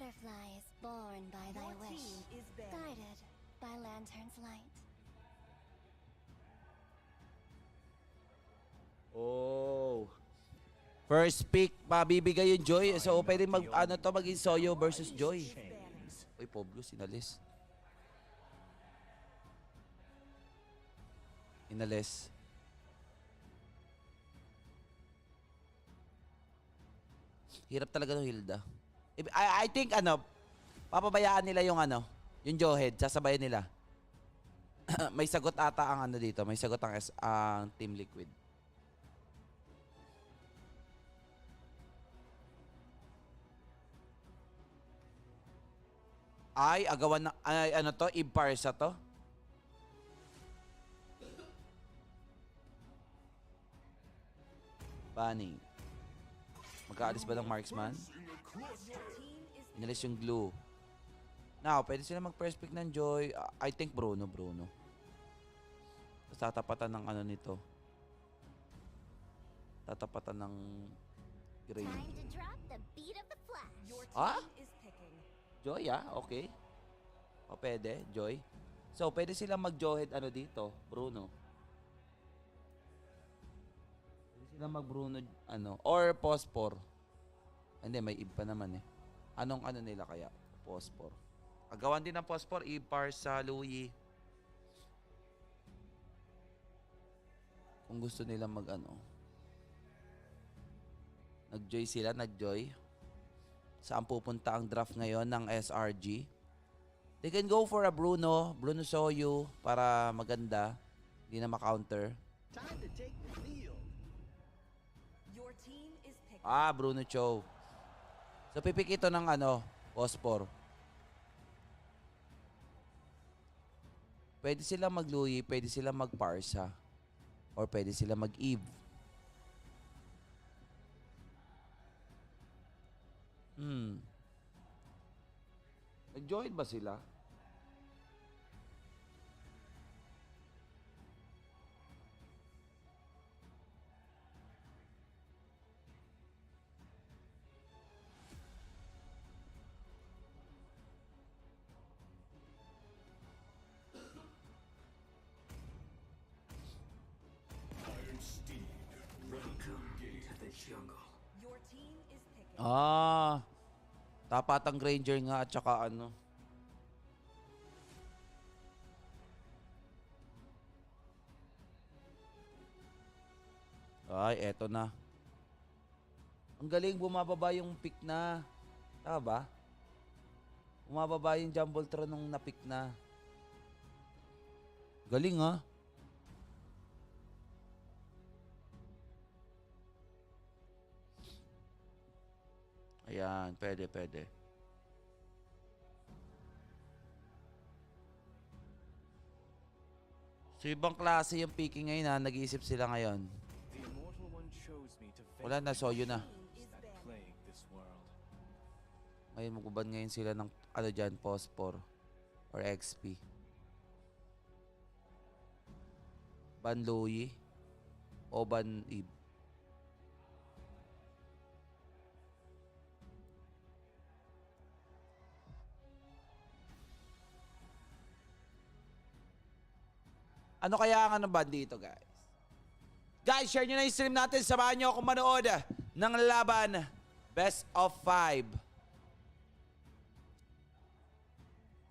butterfly is born by thy Your wish, team is banned. guided by lantern's light. Oh. First pick, mabibigay yung Joy. So, pwede maging Soyo versus Joy. Uy, Poblo, sinalis. Inalis. Hirap talaga ng Hilda. I think, papabayaan nila yung Johead, sasabayan nila. May sagot ata ang dito. May sagot ang Team Liquid. Ay, agawan na, ay, to? Imparsa to? Banning. Magkaalis ba ng marksman? Inalis yung glue. Now, pwede sila mag-first pick ng Joy. I think Bruno. Tapos tatapatan ng nito. Tatapatan ng green. Time to drop the beat of the flash. Your Ah? team is picking. Joy, okay. O, pwede, Joy. So, pwede silang mag-Johead dito, Bruno. Pwede silang mag-Bruno, or Pospor. Hindi, may Eve pa naman eh. Anong nila kaya? Pospor. Agawan din ng Pospor, Eve, Parsa, Louie. Kung gusto nilang nag-joy sila, nag-joy. Saan pupunta ang draft ngayon ng SRG? They can go for a Bruno Soyu para maganda. Hindi na ma-counter. Time to take the field. Your team is picking. Bruno Cho. So pipik ito ng Pospor. Pwede sila mag-Louie, pwede sila mag-Parsa. Or pwede sila mag-Eve. Nag-join ba sila? Your team is picking. Tapatang Granger nga at saka Ay, eto na. Ang galing, bumababa yung pick na. Tama ba? Bumababa yung Jumbletron nung na-pick na. Galing Ayan, pwede. So, ibang klase yung picking ngayon nag-iisip sila ngayon. The immortal one chose me to Wala na, Soyo na. that plague this world. Ngayon, maguban ngayon sila ng dyan, Pospor or XP. Ban Louie o Ban Eve. Ano kaya ang ban dito, guys? Guys, share nyo na yung stream natin. Samahan nyo ako manood ng laban. Best of 5.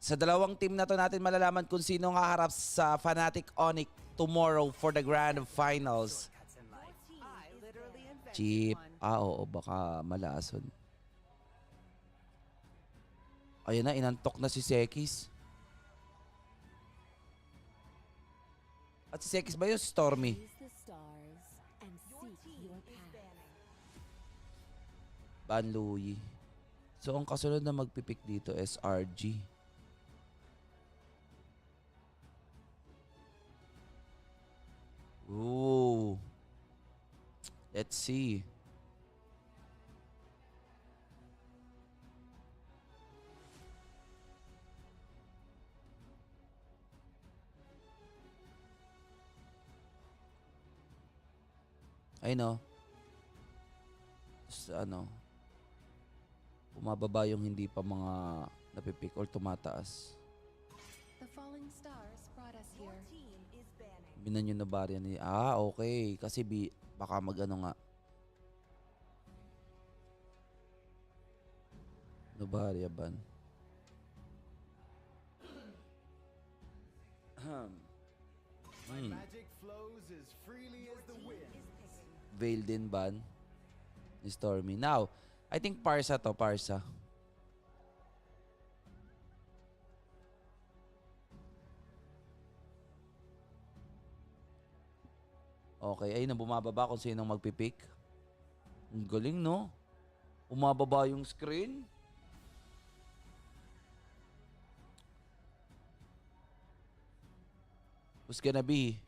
Sa dalawang team na to natin malalaman kung sino ang haharap sa Fnatic Onyx tomorrow for the grand finals. I literally invented Cheap. one. Oo, baka malason. Ayun na, inantok na si Sekis. At si Sekis ba yun? Stormy. Use the stars and Your seek team your is path. banning. Ban Louie. So, ang kasunod na magpipik dito, SRG. Ooh. Let's see. I know. Bumababa yung hindi pa mga napipick or tumataas. The falling stars brought us Your here. team is banning. Binan yung Novaria ni... okay. Kasi baka mag-ano nga. Novaria ban. My magic flows as freely as the wind. Veil din ban. Ni Stormy. Now, I think Parsa to. Parsa. Okay. Ayun na bumababa kung sinong magpipick. Ang galing, no? Bumababa yung screen. Who's gonna be?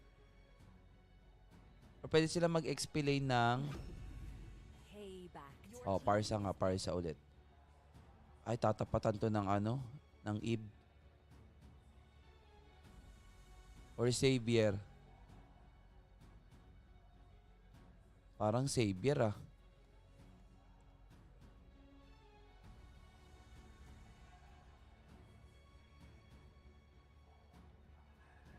Or pwede sila mag-explain ng... Payback. Oh, Parsa nga. Parsa ulit. Ay, tatapatan to ng ano? Ng Eve. Or Savior. Parang Savior, ah.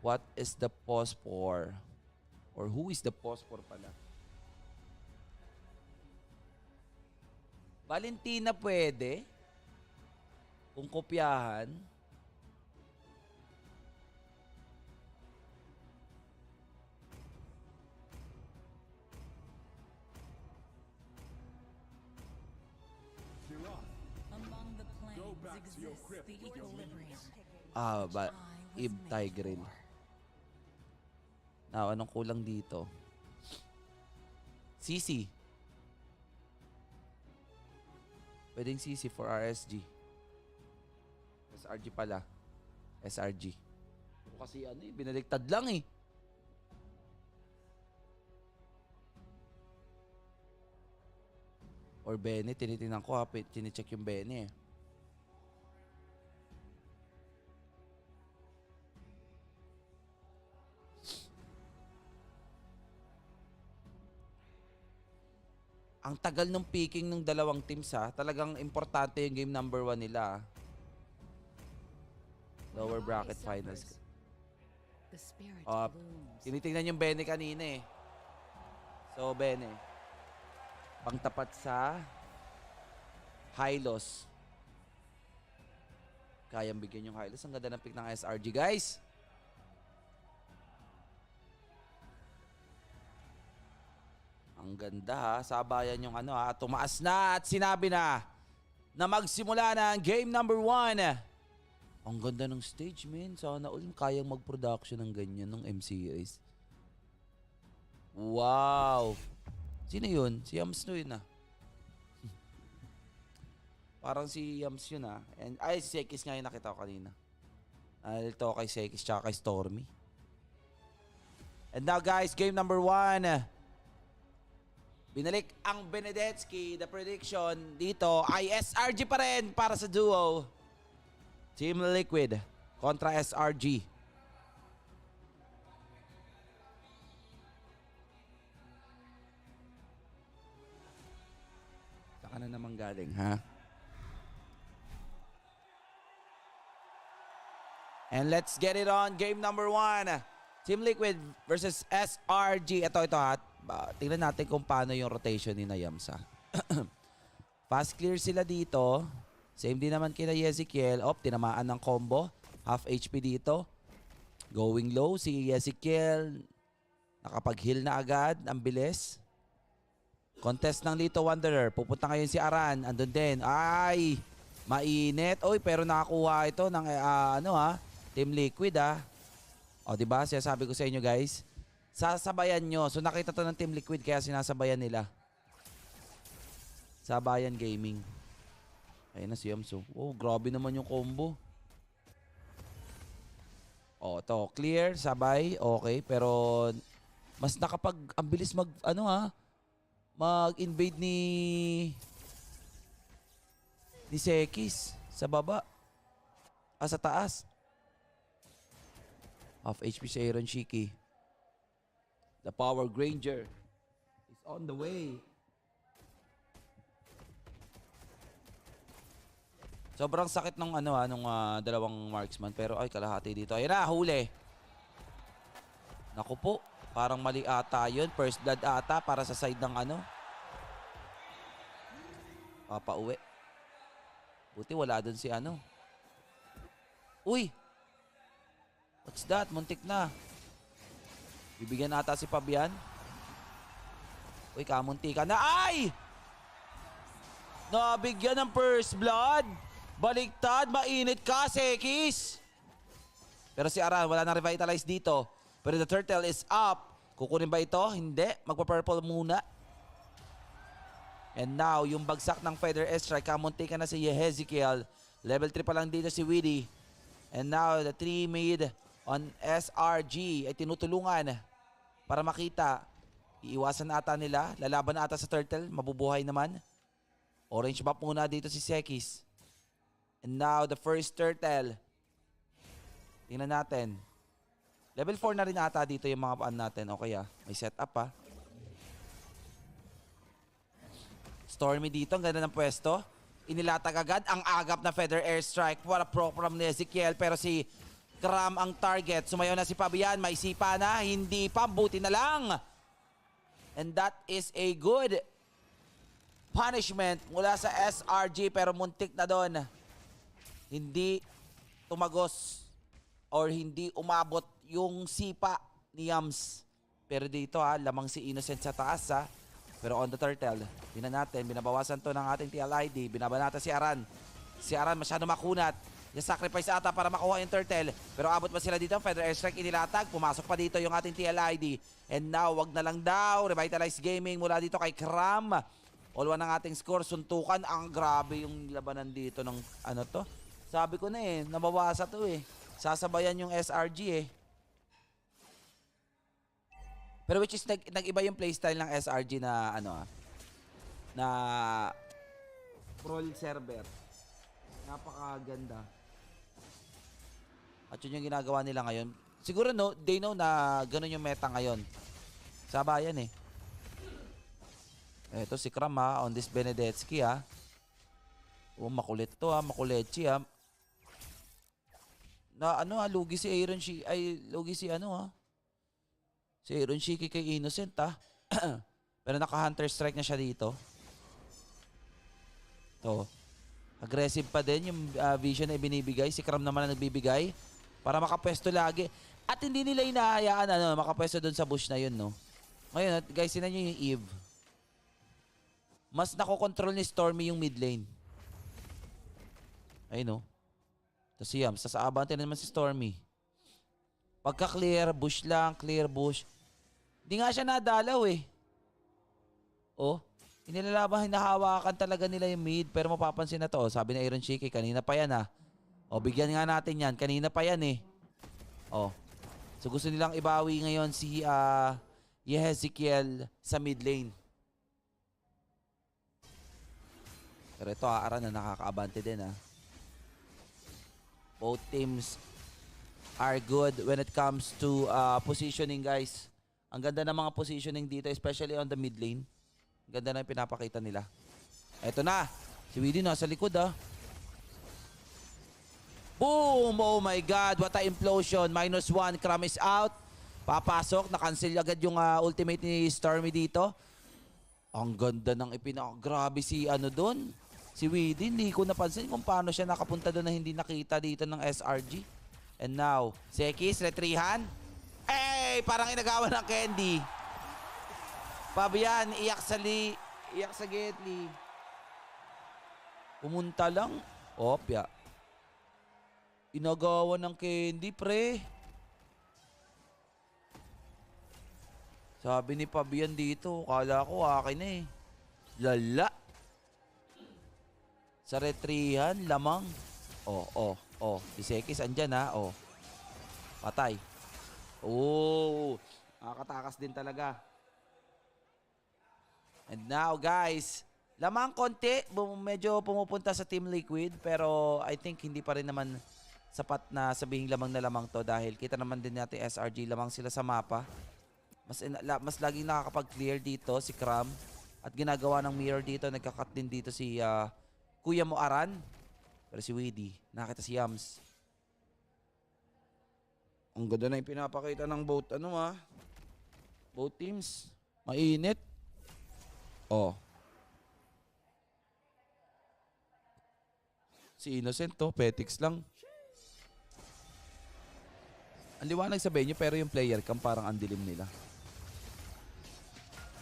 What is the pause for? Or who is the pause for pala? Valentina pwede. Kung kopyahan. You're off. Among the Go planes back to your exists crypt the with your equilibrium. Eve Tigril. Now, anong kulang dito? CC. Pwedeng CC for RSG. SRG pala. SRG. Kasi ano eh, binaliktad lang eh. Or Bene, tinitingnan ko ha, tinicheck yung Bene eh. Ang tagal ng picking ng dalawang teams ha. Talagang importante yung game number 1 nila. Lower bracket finals. The spirit Ah, blooms. tinitingnan yung Bene kanina eh. So, Bene. Pangtapat sa Hylos. Kayang bigyan yung Hylos. Ang ganda ng pick ng SRG, guys. Ang ganda ha. Sabayan yung ano ha. Tumaas na at sinabi na magsimula na ang game number 1. Ang ganda ng stage, man. Sana all kayang mag-production ng ganyan ng M-Series. Wow! Sino yun? Si Yams no yun ah. Parang si Yams yun ah. Ay, si Sekis nga yung nakita ko kanina. Ito kay Sekis tsaka kay Stormy. And now guys, game number 1. Binalik ang Benedetsky. The prediction dito ay SRG pa rin para sa duo. Team Liquid kontra SRG. Saan na naman galing, ha? And let's get it on. Game number 1. Team Liquid versus SRG. Ito ha. Tingnan natin kung paano yung rotation ni Yamsa. Fast clear sila dito. Same din naman kina Ezekiel. Tinamaan ng combo. Half HP dito. Going low si Ezekiel. Nakapag-heal na agad. Ang bilis. Contest ng Lito Wanderer. Pupunta ngayon si Aran. Andun din. Ay! Mainit. Pero nakakuha ito ng Team Liquid diba? Sabi ko sa inyo guys. Sasabayan nyo. So nakita to ng Team Liquid kaya sinasabayan nila. Sabayan Gaming. Ayun na si Yamso. Grabe naman yung combo. To clear, sabay, okay. Pero mas ang bilis mag-invade ni Sekis sa baba. Sa taas. Off HP si Aaron Shiki. The Power Granger is on the way. Sobrang sakit nung dalawang marksman. Pero ay, kalahati dito. Ayun na, huli. Naku po. Parang mali ata yun. First blood ata para sa side ng papauwi. Buti wala dun si Uy! What's that? Muntik na. Bibigyan ata si Fabian. Uy, kamunti ka na. Ay! Nabigyan ng first blood. Baliktad. Mainit ka, Sekis. Pero si Aran, wala nang revitalize dito. Pero the turtle is up. Kukunin ba ito? Hindi. Magpa-purple muna. And now, yung bagsak ng Feather Airstrike. Kamunti ka na si Hezekiel. Level 3 pa lang dito si Widdy. And now, the 3 mid on SRG ay tinutulungan para makita. Iiwasan ata nila. Lalaban ata sa turtle. Mabubuhay naman. Orange buff muna dito si Sekis. And now, the first turtle. Tingnan natin. Level 4 na rin ata dito yung mga paan natin. Okay may setup pa. Stormy dito. Ang ganda ng pwesto. Inilatag agad ang agap na Feather Airstrike. What a program ni Ezekiel. Pero si Kram ang target. Sumayaw na si Fabian. May sipa na. Hindi pa. Buti na lang. And that is a good punishment mula sa SRG. Pero muntik na doon. Hindi tumagos or hindi umabot yung sipa ni Yams. Pero dito lamang si Innocent sa taas Pero on the turtle, tingnan natin, binabawasan to ng ating TLID. Binabanata si Aran. Si Aran masyado makunat. Yung sacrifice ata para makuha yung turtle. Pero abot ba sila dito? Feather Airstrike inilatag. Pumasok pa dito yung ating TLID. And now, wag na lang daw. Revitalize Gaming mula dito kay Kram. All 1 ng ating score. Suntukan. Ang grabe yung labanan dito ng to. Sabi ko na nabawasa to Sasabayan yung SRG Pero which is nag-iba yung playstyle ng SRG na na Brawl server. Napakaganda. At yun yung ginagawa nila ngayon. Siguro they know na ganun yung meta ngayon. Sabayan Eto si Kram on this Benedetsky makulit to makuletsi Na lugi si Aaron lugi si si Aaron Shiki kay Innocent Pero naka-hunter strike na siya dito. Aggressive pa din yung vision na ibinibigay. Si Kram naman na nagbibigay para makapwesto lagi. At hindi nila inahayaan makapwesto doon sa bush na yun, Ngayon, guys, sinan nyo yung Eve. Mas nakokontrol ni Stormy yung mid lane. Ayun, Tapos Yams, sa abante na naman si Stormy. Pagka-clear, bush lang, clear bush. Hindi nga siya nadalaw inilalaban, hinahawakan talaga nila yung mid. Pero mapapansin na to, sabi ni Aaron Shiki, kanina pa yan bigyan nga natin yan. Kanina pa yan So gusto nilang ibawi ngayon si Yehezekiel sa mid lane. Pero ito Aran na nakakaabante din Both teams are good when it comes to positioning, guys. Ang ganda ng mga positioning dito, especially on the mid lane. Ang ganda na yung pinapakita nila. Eto na. Si Widdy nasa likod Boom! Oh my God. What a implosion. -1. Kram is out. Papasok. Na-cancel agad yung ultimate ni Stormy dito. Ang ganda ng grabe si doon. Si Widdy. Hindi ko napansin kung paano siya nakapunta doon na hindi nakita dito ng SRG. And now, Sekis, retrihan. Parang inagawan ng Candy. Fabian, iyak sa Getly. Pumunta lang. Opya. Inagawan ng Candy, pre. Sabi ni Fabian dito, kala ko akin na Lala. Sa retrihan, lamang. Si Sekis andyan Patay. Nakakatakas din talaga. And now guys, lamang konti. Medyo pumupunta sa Team Liquid. Pero I think hindi pa rin naman sapat na sabihin lamang na lamang to. Dahil kita naman din natin SRG, lamang sila sa mapa. Mas laging nakakapag-clear dito si Kram. At ginagawa ng mirror dito. Nagkakat din dito si Kuya mo Aran. Pero si Weedy, nakita si Yams. Ang ganda na yung pinapakita ng both, both teams. Mainit. Oh. Si Innocent to, Petix lang. Ang liwanag sa venue pero yung player cam parang ang dilim nila.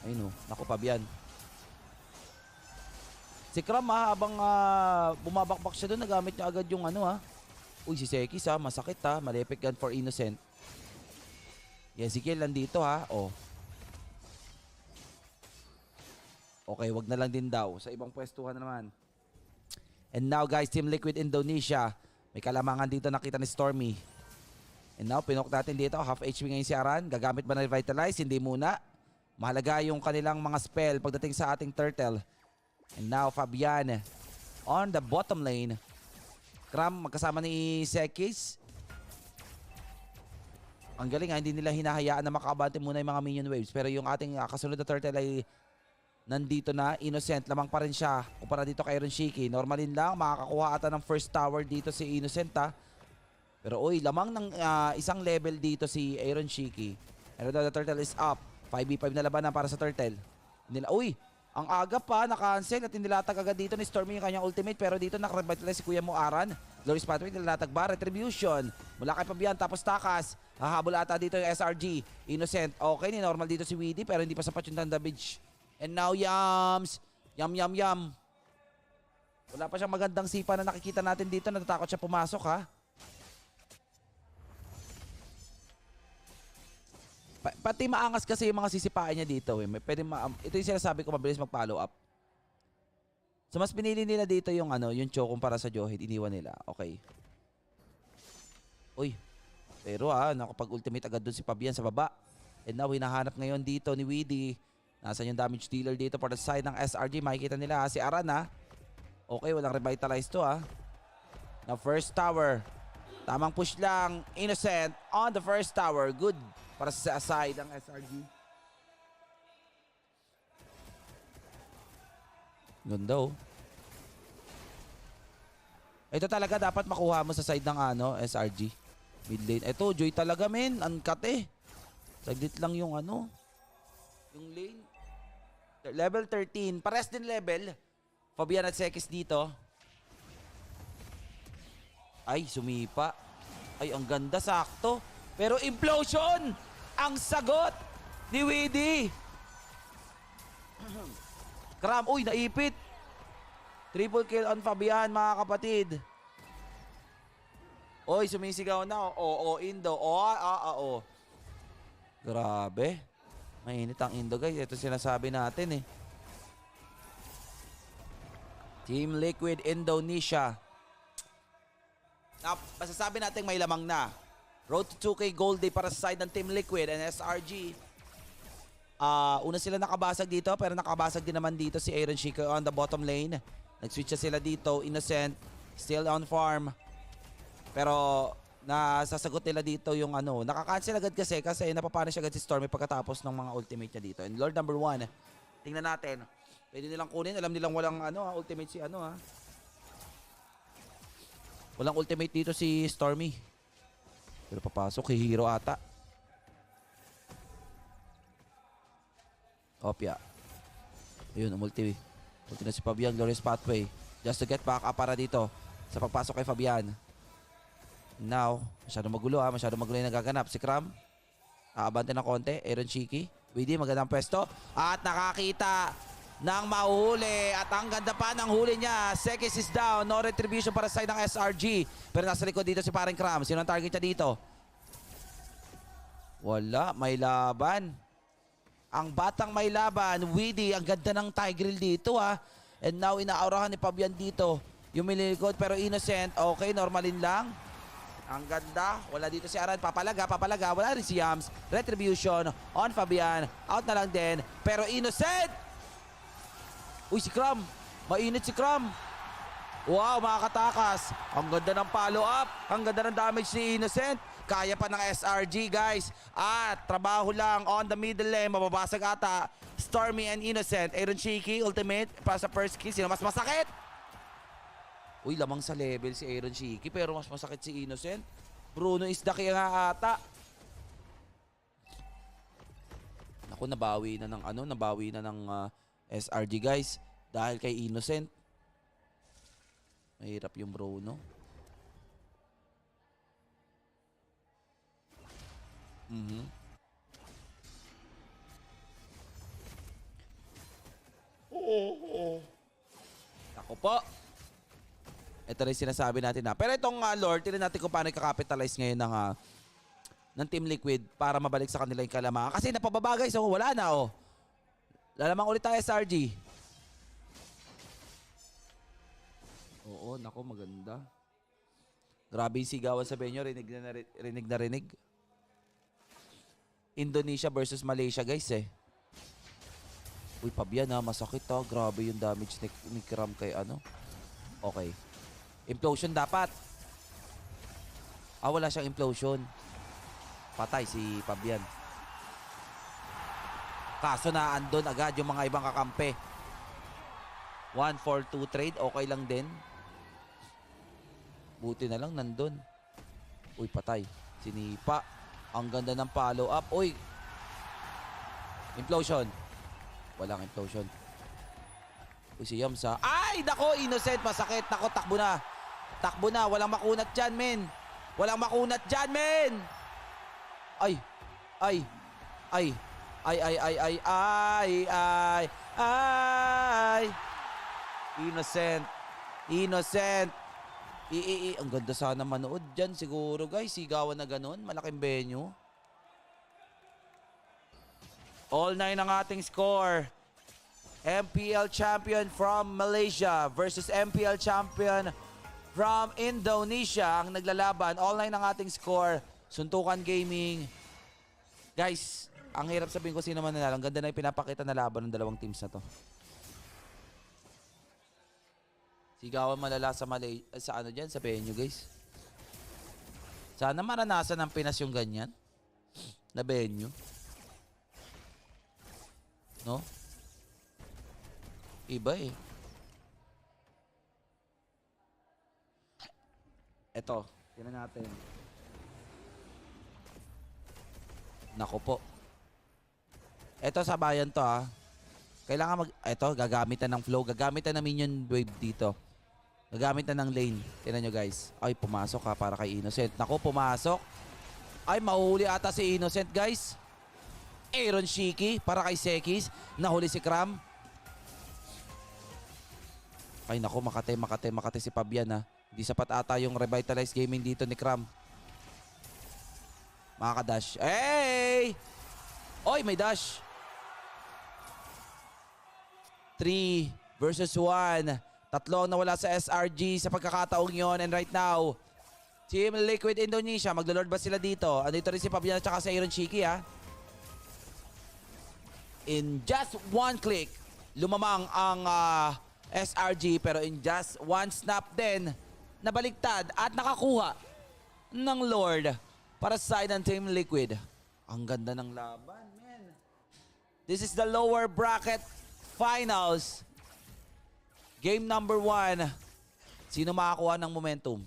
Ayun o, naku Fabian. Si Kram habang bumabakbak siya doon, nagamit niya agad yung Uy, si Sekis masakit Malepic gun for Innocent. Ezekiel nandito Oh. Okay, wag na lang din daw. Sa ibang pwestuhan na naman. And now guys, Team Liquid Indonesia. May kalamangan dito nakita ni Stormy. And now, pinok natin dito. Half HP ngayon si Aran. Gagamit ba na Revitalize? Hindi muna. Mahalaga yung kanilang mga spell pagdating sa ating turtle. And now, Fabian on the bottom lane. Kram magkasama ni Sekis. Ang galing hindi nila hinahayaan na makabante muna yung mga minion waves. Pero yung ating kasunod na turtle ay nandito na. Innocent. Lamang pa rin siya. Kumpara dito kay Iron Shiki. Normalin lang. Makakakuha ata ng first tower dito si Innocent Pero uy, lamang ng isang level dito si Aaron Shiki. And the turtle is up. 5v5 na labanan para sa turtle. Uy, ang aga pa, na-cancel at nilatag agad dito ni Stormy yung kanyang ultimate. Pero dito nakarevitalize si Kuya mo Aran. Glorious Pathway, nilatag ba? Retribution. Mula kay Fabian, tapos takas. Hahabol ata dito yung SRG. Innocent. Okay, ni normal dito si Weedy pero hindi pa sapat yung damage. And now, Yams. Yam. Wala pa siyang magandang sipa na nakikita natin dito. Natatakot siya pumasok Pati maangas kasi yung mga sisipain niya dito ito yung sinasabi ko, mabilis mag-follow up. So mas pinili nila dito yung yung Cho kumpara sa Johead, iniwan nila. Okay. Uy. Pero nakapag-ultimate agad dun si Fabian sa baba. And now hinahanap ngayon dito ni Weedy. Nasaan yung damage dealer dito for the side ng SRG. Makikita nila si Aran Okay, walang revitalize to Now first tower. Tamang push lang. Innocent on the first tower. Good. Para sa side ng SRG. Ganda Ito talaga dapat makuha mo sa side ng SRG. Mid lane. Ito, Joy talaga men. Uncut Saglit lang yung yung lane. Level 13. Pares din level. Fabian at Sekis dito. Ay, sumipa. Ay, ang ganda. Sakto. Pero implosion! Ang sagot ni Weedy. Kram, uy, naipit. Triple kill on Fabian, mga kapatid. Uy, sumisigaw na. Indo. Grabe. Mainit ang Indo, guys. Ito sinasabi natin Team Liquid Indonesia. Masasabi natin may lamang na. Road to 2K Gold Day para sa side ng Team Liquid and SRG. Una sila nakabasag dito pero nakabasag din naman dito si Aaron Shiki on the bottom lane. Nag-switch sila dito. Innocent still on farm. Pero nasasagot nila dito yung Naka-cancel agad kasi napapanish agad si Stormy pagkatapos ng mga ultimate niya dito. And Lord number 1. Tingnan natin. Pwede nilang kunin. Alam nilang walang ultimate si Walang ultimate dito si Stormy. Pero papasok kay Hero ata. Opya. Ayun, umulti. Ulti na si Fabian, Glorious Pathway. Just to get back up para dito sa pagpasok kay Fabian. Now, masyadong magulo masyadong magulo yung nagaganap. Si Kram, aabante ng konti. Aaron Shiki. Weedy, magandang pwesto. At nakakita ng mahuhuli. At ang ganda pa ng huli niya. Sekis is down. No retribution para sa side ng SRG. Pero nasa likod dito si Paring Kram. Sino ang target niya dito? Wala. May laban. Ang batang may laban. Weedy. Ang ganda ng Tigreal dito And now inaaurahan ni Fabian dito. Yung mililikod pero Innocent. Okay, normalin lang. Ang ganda. Wala dito si Aran. Papalaga. Wala rin si Yams. Retribution on Fabian. Out na lang din. Pero Innocent! Uy, si Kram. Mainit si Kram. Wow, makakatakas. Ang ganda ng follow-up. Ang ganda ng damage ni Innocent. Kaya pa ng SRG, guys. At trabaho lang on the middle lane. Mababasag ata. Stormy and Innocent. Aaron Shiki, ultimate para sa first kill. Sino mas masakit? Uy, lamang sa level si Aaron Shiki pero mas masakit si Innocent. Bruno is the kaya nga ata. Naku, nabawi na ng SRG guys dahil kay Innocent. Mahirap yung Bruno. Ako po. Ito rin sinasabi natin na. Pero itong Lord, tignan natin kung paano i-capitalize ngayon ng Team Liquid para mabalik sa kanila yung kalamangan. Kasi napababa guys, so wala na oh. Lalamang ulit tayo SRG. Oo, nako maganda. Grabe yung sigawan sa Benyo, rinig na rinig. Indonesia versus Malaysia guys eh. Uy, Fabian ha, masakit ha. Grabe yung damage ni Kram kay ano. Okay. Implosion dapat. Wala siyang implosion. Patay si Fabian. Kaso na andun agad yung mga ibang kakampi. 1-4-2 trade, okay lang din. Buti na lang nandun. Uy, patay. Sinipa. Ang ganda ng follow up. Uy. Implosion. Walang implosion. Uy, si Yams ha. Ay, nako, Innocent. Masakit. Nako, takbo na. Takbo na. Walang makunat dyan, men. Walang makunat dyan, men. Ay. Ay. Ay. Ay, ay, ay, ay, ay, ay, ay. Innocent. Innocent. Ang ganda sana manood dyan siguro, guys. Sigawan na ganun. Malaking venue. All 9 ang ating score. MPL champion from Malaysia versus MPL champion from Indonesia ang naglalaban. All 9 ang ating score. Suntukan Gaming. Guys, ang hirap sabihin ko sino man nanalo. Ang ganda na yung pinapakita na laban ng dalawang teams na to. Sigawan malala sa ano dyan, sa venue guys. Sana maranasan ng Pinas yung ganyan na venue. No? Iba eh. Eto, tingnan natin. Nako po. Eto sa bayan to ha. Kailangan eto, gagamitan ng flow, gagamitan ng minion wave dito. Gagamitan ng lane. Tingnan nyo guys. Ay, pumasok ha para kay Innocent. Nako, pumasok. Ay, mahuhuli ata si Innocent guys. Aaron Shiki para kay Sekis. Nahuli si Kram. Ay nako, makate si Fabian ha. Hindi sapat ata yung revitalized gaming dito ni Kram. Makaka-dash. Hey! Oy, may dash. 3 versus 1. Tatlo ang nawala sa SRG sa pagkakataong yon. And right now, Team Liquid Indonesia, maglo-lord ba sila dito? Andito rin si Fabian at saka si Aaron Shiki ha. In just one click, lumamang ang SRG pero in just one snap din, nabaliktad at nakakuha ng Lord para sa side ng Team Liquid. Ang ganda ng laban, man. This is the lower bracket finals. Game number 1. Sino makakuha ng momentum?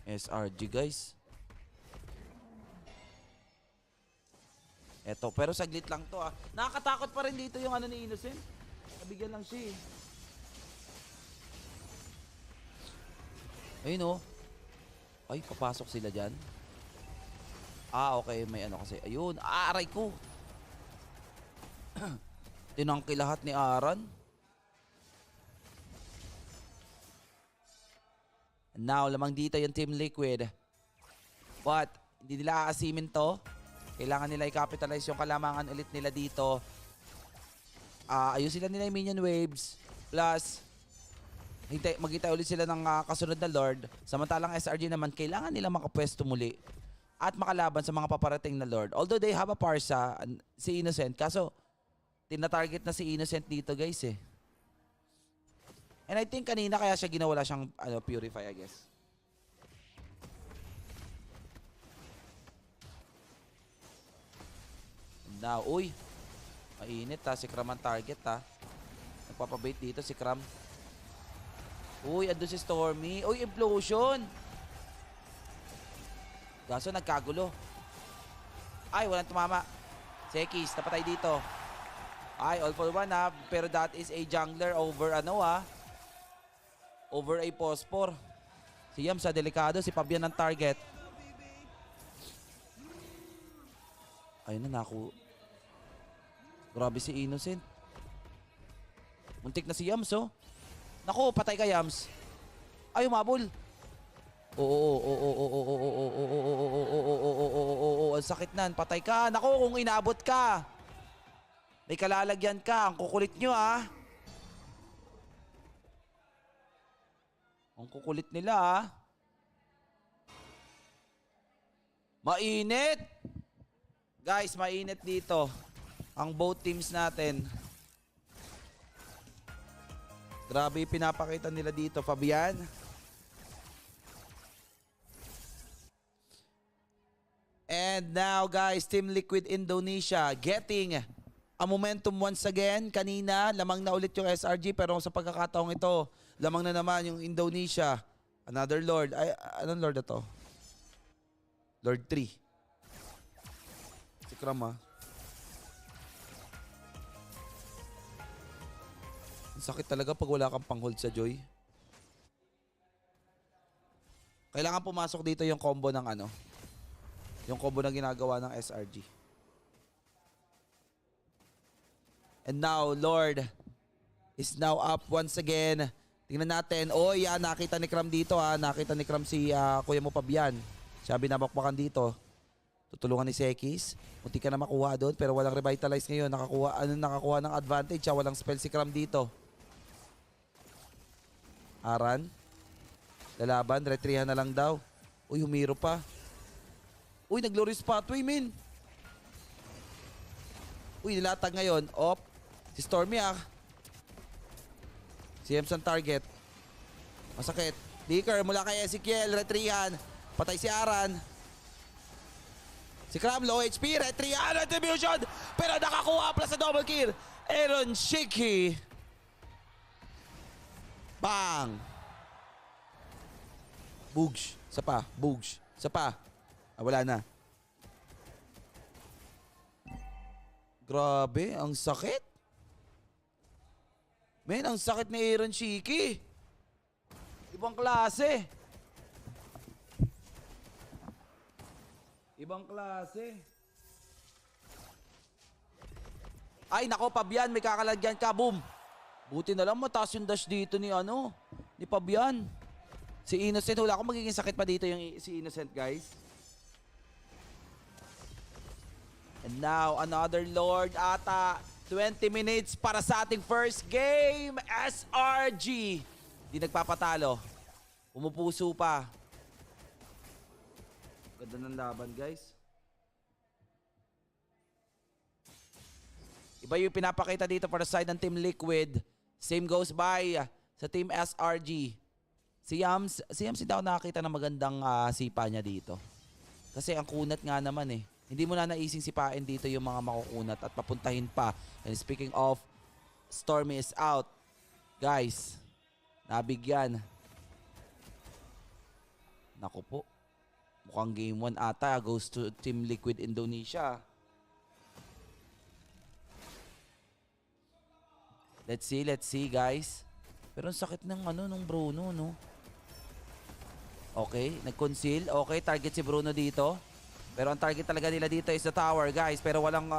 SRG, guys. Eto, pero saglit lang to ah. Nakakatakot pa rin dito yung ano ni Innocent. Nabigyan lang siya eh. Ayun oh. Ay, papasok sila dyan. Okay. May ano kasi. Ayun. Aray ko. Tinangki lahat ni Aran. Now, lamang dito yung Team Liquid. But, hindi nila aasimin to. Kailangan nila i-capitalize yung kalamangan ulit nila dito. Ayusin nila yung minion waves. Plus, maghintay ulit sila ng kasunod na Lord. Samantalang SRG naman, kailangan nila makapwesto muli. At makalaban sa mga paparating na Lord. Although they have a Parsa, si Innocent. Kaso, tina-target na si Innocent dito guys eh. And I think kanina kaya siya ginawala siyang Purify I guess. Now, uy. Mainit ha. Si Kram ang target ha. Nagpapabait dito si Kram. Uy, ando si Stormy. Uy, implosion. Kaso nagkagulo. Ay, walang tumama. Sekis, napatay dito. Ay, all for one ha. Pero that is a jungler over ano ha. Over a Phosphor. Si Yam sa delikado. Si Fabian ng target. Ayun na, grabe si Innocent. Muntik na si Yams, oh. Naku, patay ka, Yams. Ay, umabol. Oo, ang sakit nan. Patay ka. Naku, kung inabot ka. May kalalagyan ka. Ang kukulit nyo, ah. Ang kukulit nila, ah. Mainit. Guys, mainit dito. Ang both teams natin. Grabe pinapakita nila dito, Fabian. And now, guys, Team Liquid Indonesia getting a momentum once again. Kanina, lamang na ulit yung SRG, pero sa pagkakataong ito, lamang na naman yung Indonesia. Another Lord. Ay, anong Lord na to? Lord 3. Si Kram, ah. Ang sakit talaga pag wala kang pang-hold sa Joy. Kailangan pumasok dito yung combo ng ano. Yung combo na ginagawa ng SRG. And now, Lord is now up once again. Tingnan natin. Oh, yeah, nakita ni Kram dito, ha. Nakita ni Kram si Kuya mo Fabian. Siya binabakbakan dito. Tutulungan ni Sekis. Munti ka na makuha doon, pero walang revitalize ngayon. Nakakuha ng advantage, ha. Walang spell si Kram dito. Aran. Lalaban, retrihan na lang daw. Uy, humiro pa. Uy, nag-glory spotway, min. Uy, nilatag ngayon. Op. Si Stormy, ah. Si Emson target. Masakit. Dicker mula kay Ezekiel. Retrihan. Patay si Aran. Si Kram, low HP. Retrihan. Retribution. Pero nakakuha plus sa double kill. Aaron Shiki. Bang. Boogs. Isa pa. Boogs. Isa pa. Wala na. Grabe, ang sakit. Men, ang sakit ni Aaron Shiki. Ibang klase. Ibang klase. Ay, nako, Fabian, may kakalagyan ka. Boom. Buti na lang mataas yung dash dito ni Fabian. Si Innocent, wala akong magiging sakit pa dito yung si Innocent, guys. And now, another Lord ata. 20 minutes para sa ating first game. SRG. Di nagpapatalo. Pumupuso pa. Ganda ng laban, guys. Iba yung pinapakita dito para sa side ng Team Liquid. Same goes by sa Team SRG. Si Yams hindi ako nakakita ng magandang sipa niya dito. Kasi ang kunat nga naman eh. Hindi mo na naising sipain dito yung mga makukunat at papuntahin pa. And speaking of, Stormy is out. Guys, nabigyan. Naku po. Mukhang game 1 ata goes to Team Liquid Indonesia. Let's see guys. Pero ang sakit ng nung Bruno, no? Okay, nag-conceal. Okay, target si Bruno dito. Pero ang target talaga nila dito is the tower, guys. Pero walang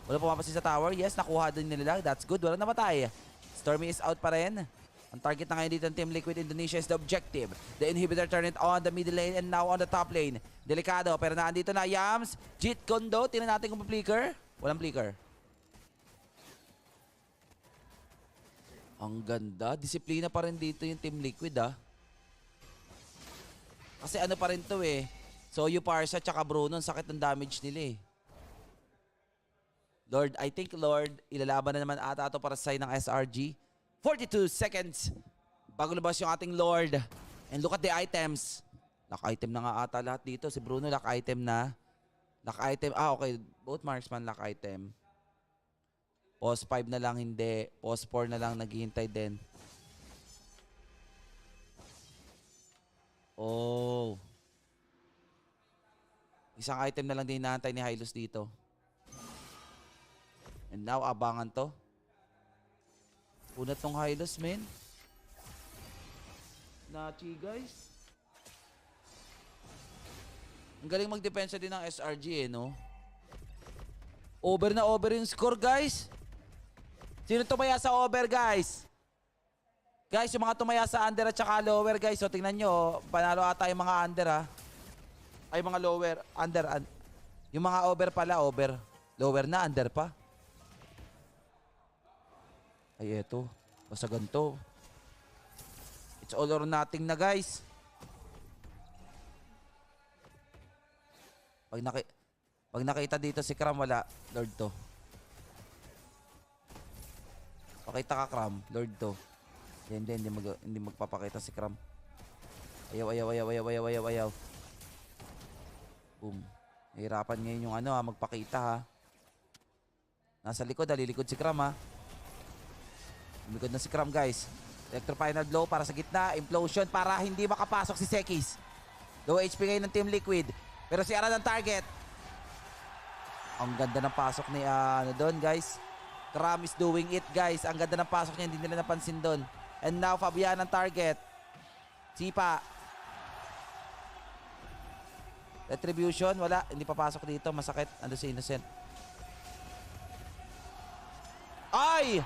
pumapasin sa tower. Yes, nakuha din nila. That's good. Walang namatay. Stormy is out pa rin. Ang target na ngayon dito ng Team Liquid Indonesia is the objective. The inhibitor turn it on the middle lane and now on the top lane. Delikado. Pero nandito na Yams. Jeet Kondo. Tingnan natin kung ma-flicker. Walang flicker. Ang ganda. Disiplina pa rin dito yung Team Liquid, ah. Kasi ano pa rin to eh. So yung Parsa tsaka Bruno, ang sakit ng damage nila eh. Lord, I think Lord, ilalaban na naman ata ito para sa side ng SRG. 42 seconds bago lumabas yung ating Lord. And look at the items. Lock-item na nga ata lahat dito. Si Bruno, lock-item na. Lock-item, okay. Both marksman lock-item. Pause 5 na lang, hindi. Pause 4 na lang, naghihintay din. Oh. Isang item na lang din inaantay ni Hylos dito. And now, abangan to. Unat tong Hylos, men. Nachi, guys. Ang galing magdepensa din ng SRG, no? Over na over yung score, guys. Sino tumaya sa over, guys? Guys, yung mga tumaya sa under at saka lower, guys. So, tingnan nyo. Panalo ata yung mga under, ha? Ay, mga lower. Under. Yung mga over pala, over. Lower na, under pa. Ay, eto. Basta ganito. It's all or nothing na, guys. Pag nakita dito si Cram, wala. Lord to. Pakita ka, Cram. Lord to. Hindi magpapakita si Cram. Ayaw. Boom. Nahirapan ngayon yung magpakita, ha. Nasa likod, lilikod si Cram, ha. Likod na si Cram, guys. Electro final blow para sa gitna. Implosion para hindi makapasok si Sekis. Low HP ngayon ng Team Liquid. Pero si Aran ang target. Ang ganda ng pasok ni doon, guys. Cram is doing it, guys. Ang ganda ng pasok niya, hindi nila napansin doon. And now Fabian ang target. Sipa. Retribution, wala. Hindi papasok dito, masakit. Ando si Innocent. Ay!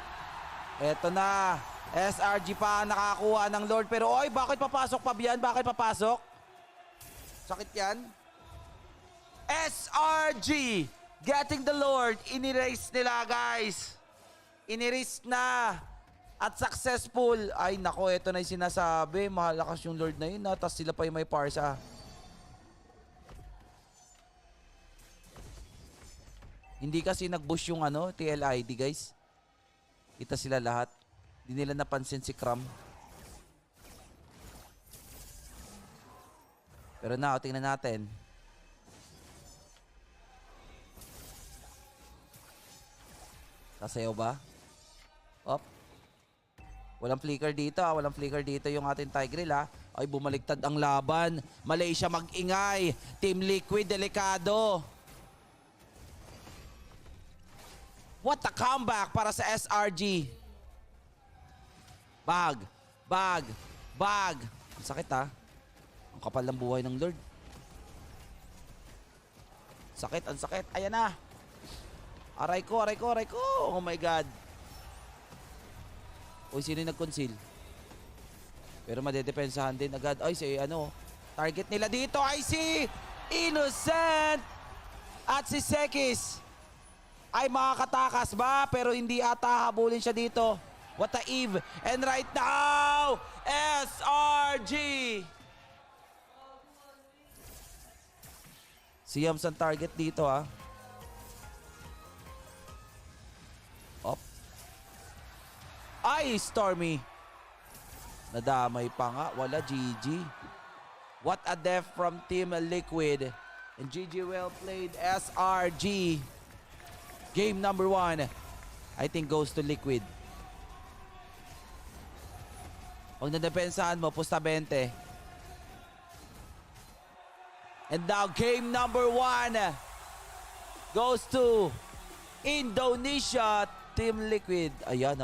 Eto na. SRG pa nakakuha ng Lord. Pero oy, bakit papasok Fabian? Bakit papasok? Sakit yan. SRG getting the Lord. Inirace nila, guys. Inirace na. At successful. Ay, nako, ito na yung sinasabi. Mahalakas yung Lord na yun. Tapos sila pa yung may parsa. Hindi kasi nag-boost yung TLID, guys. Kita sila lahat. Hindi nila napansin si Cram. Pero now, tingnan natin. Sasayaw ba? Op. Walang flicker dito, Walang flicker dito yung ating Tigreal, ha. Ay, bumaligtad ang laban. Malaysia mag-ingay. Team Liquid, delikado. What a comeback para sa SRG. Bag. Ang sakit, ha. Ang kapal ng buhay ng Lord. Ang sakit. Ayan na. Aray ko. Oh my God. Uy, sino yung nag-conceal? Pero madedepensahan din agad. Ay, si target nila dito ay si Innocent! At si Sekis ay makakatakas ba? Pero hindi ata habulin siya dito. What a Eve. And right now, SRG! Si Yams ang target dito, ha. Op. Ay, Stormy. Nadamay pa nga. Wala, GG. What a death from Team Liquid. And GG well played, SRG. Game number 1, I think goes to Liquid. Pag nadepensahan mo, pusta 20. And now, game number 1 goes to Indonesia Team Liquid. Ayan,